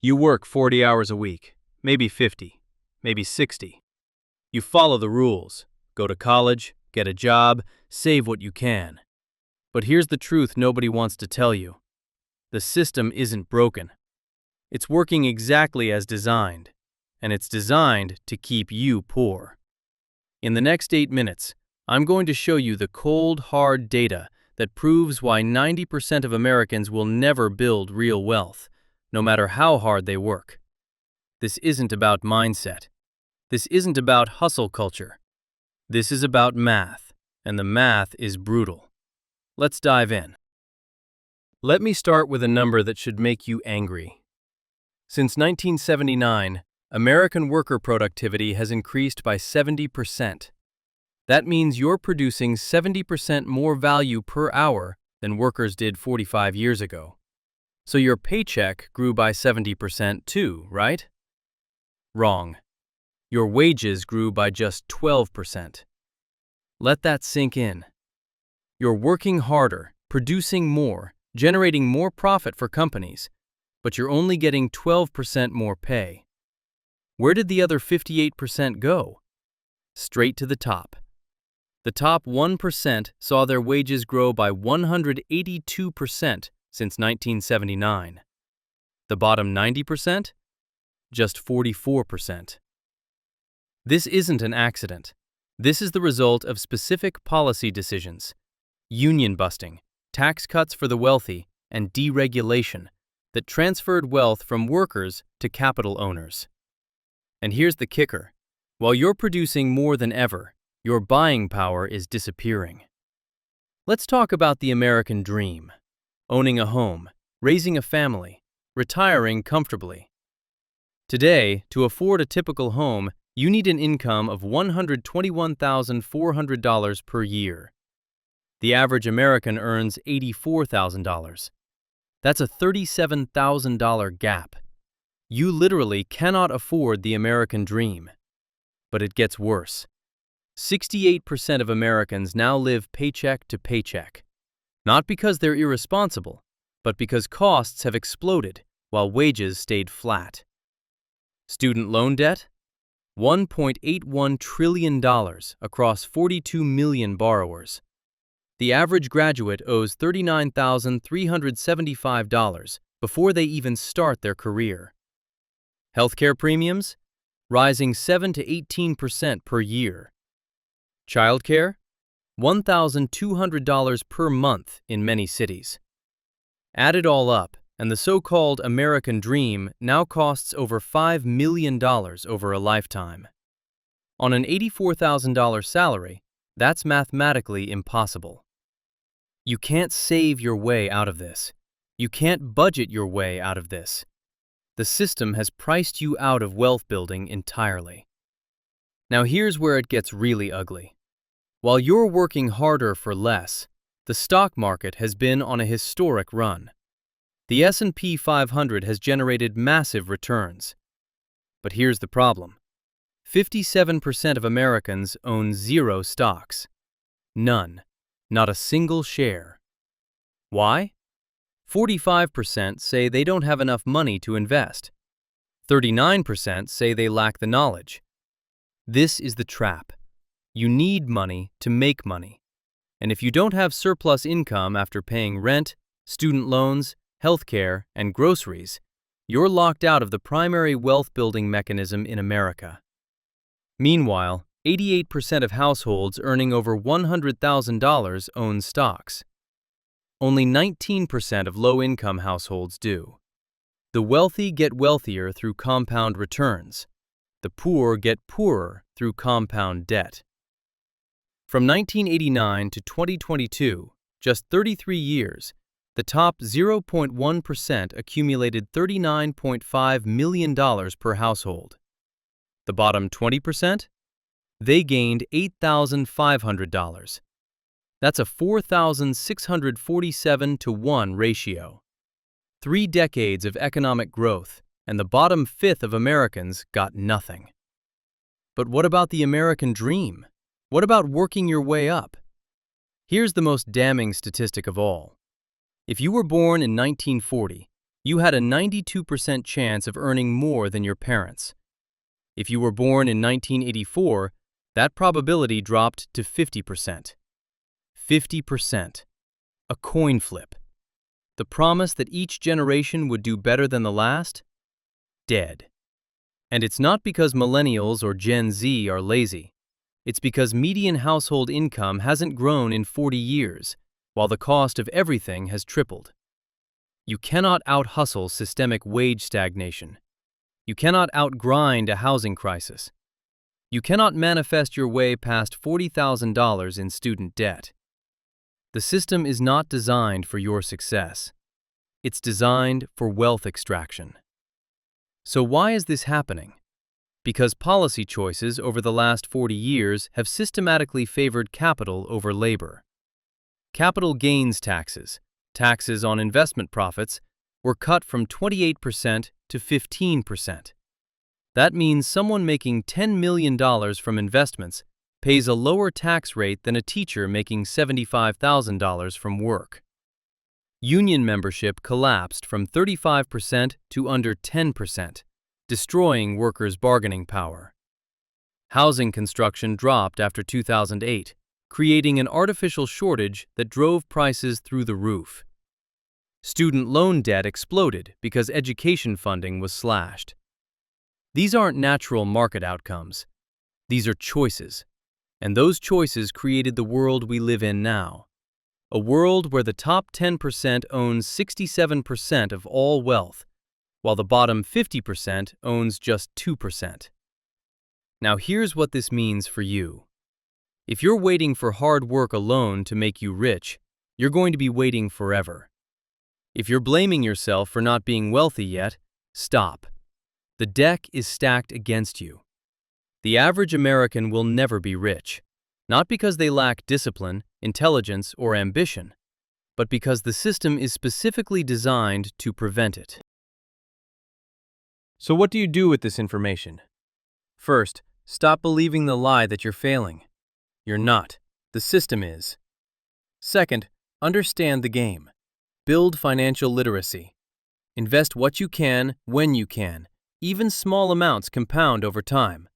You work 40 hours a week, maybe 50, maybe 60. You follow the rules, go to college, get a job, save what you can. But here's the truth nobody wants to tell you. The system isn't broken. It's working exactly as designed, and it's designed to keep you poor. In the next 8 minutes, I'm going to show you the cold, hard data that proves why 90% of Americans will never build real wealth, no matter how hard they work. This isn't about mindset. This isn't about hustle culture. This is about math, and the math is brutal. Let's dive in. Let me start with a number that should make you angry. Since 1979, American worker productivity has increased by 70%. That means you're producing 70% more value per hour than workers did 45 years ago. So your paycheck grew by 70% too, right? Wrong. Your wages grew by just 12%. Let that sink in. You're working harder, producing more, generating more profit for companies, but you're only getting 12% more pay. Where did the other 58% go? Straight to the top. The top 1% saw their wages grow by 182% since 1979. The bottom 90%? Just 44%. This isn't an accident. This is the result of specific policy decisions, union busting, tax cuts for the wealthy, and deregulation that transferred wealth from workers to capital owners. And here's the kicker. While you're producing more than ever, your buying power is disappearing. Let's talk about the American dream. Owning a home, raising a family, retiring comfortably. Today, to afford a typical home, you need an income of $121,400 per year. The average American earns $84,000. That's a $37,000 gap. You literally cannot afford the American dream. But it gets worse. 68% of Americans now live paycheck to paycheck. Not because they're irresponsible, but because costs have exploded while wages stayed flat. Student loan debt? $1.81 trillion across 42 million borrowers. The average graduate owes $39,375 before they even start their career. Healthcare premiums? Rising 7 to 18% per year. Childcare? $1,200 per month in many cities. Add it all up, and the so-called American dream now costs over $5 million over a lifetime. On an $84,000 salary, that's mathematically impossible. You can't save your way out of this. You can't budget your way out of this. The system has priced you out of wealth building entirely. Now here's where it gets really ugly. While you're working harder for less, the stock market has been on a historic run. The S&P 500 has generated massive returns. But here's the problem. 57% of Americans own zero stocks. None. Not a single share. Why? 45% say they don't have enough money to invest. 39% say they lack the knowledge. This is the trap. You need money to make money. And if you don't have surplus income after paying rent, student loans, healthcare, and groceries, you're locked out of the primary wealth-building mechanism in America. Meanwhile, 88% of households earning over $100,000 own stocks. Only 19% of low-income households do. The wealthy get wealthier through compound returns. The poor get poorer through compound debt. From 1989 to 2022, just 33 years, the top 0.1% accumulated $39.5 million per household. The bottom 20%? They gained $8,500. That's a 4,647 to 1 ratio. 3 decades of economic growth, and the bottom fifth of Americans got nothing. But what about the American dream? What about working your way up? Here's the most damning statistic of all. If you were born in 1940, You had a 92% chance of earning more than your parents. If you were born in 1984, that probability dropped to 50%. 50%. A coin flip. The promise that each generation would do better than the last? Dead. And it's not because millennials or Gen Z are lazy. It's because median household income hasn't grown in 40 years, while the cost of everything has tripled. You cannot out-hustle systemic wage stagnation. You cannot out-grind a housing crisis. You cannot manifest your way past $40,000 in student debt. The system is not designed for your success. It's designed for wealth extraction. So why is this happening? Because policy choices over the last 40 years have systematically favored capital over labor. Capital gains taxes, taxes on investment profits, were cut from 28% to 15%. That means someone making $10 million from investments pays a lower tax rate than a teacher making $75,000 from work. Union membership collapsed from 35% to under 10%, destroying workers' bargaining power. Housing construction dropped after 2008, creating an artificial shortage that drove prices through the roof. Student loan debt exploded because education funding was slashed. These aren't natural market outcomes. These are choices. And those choices created the world we live in now. A world where the top 10% owns 67% of all wealth, while the bottom 50% owns just 2%. Now here's what this means for you. If you're waiting for hard work alone to make you rich, you're going to be waiting forever. If you're blaming yourself for not being wealthy yet, stop. The deck is stacked against you. The average American will never be rich, not because they lack discipline, intelligence, or ambition, but because the system is specifically designed to prevent it. So what do you do with this information? First, stop believing the lie that you're failing. You're not. The system is. Second, understand the game. Build financial literacy. Invest what you can, when you can. Even small amounts compound over time.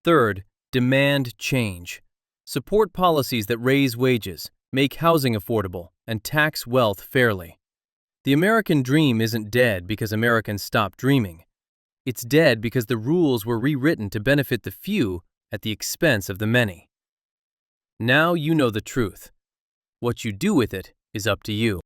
Third, demand change. Support policies that raise wages, make housing affordable, and tax wealth fairly. The American dream isn't dead because Americans stopped dreaming. It's dead because the rules were rewritten to benefit the few at the expense of the many. Now you know the truth. What you do with it is up to you.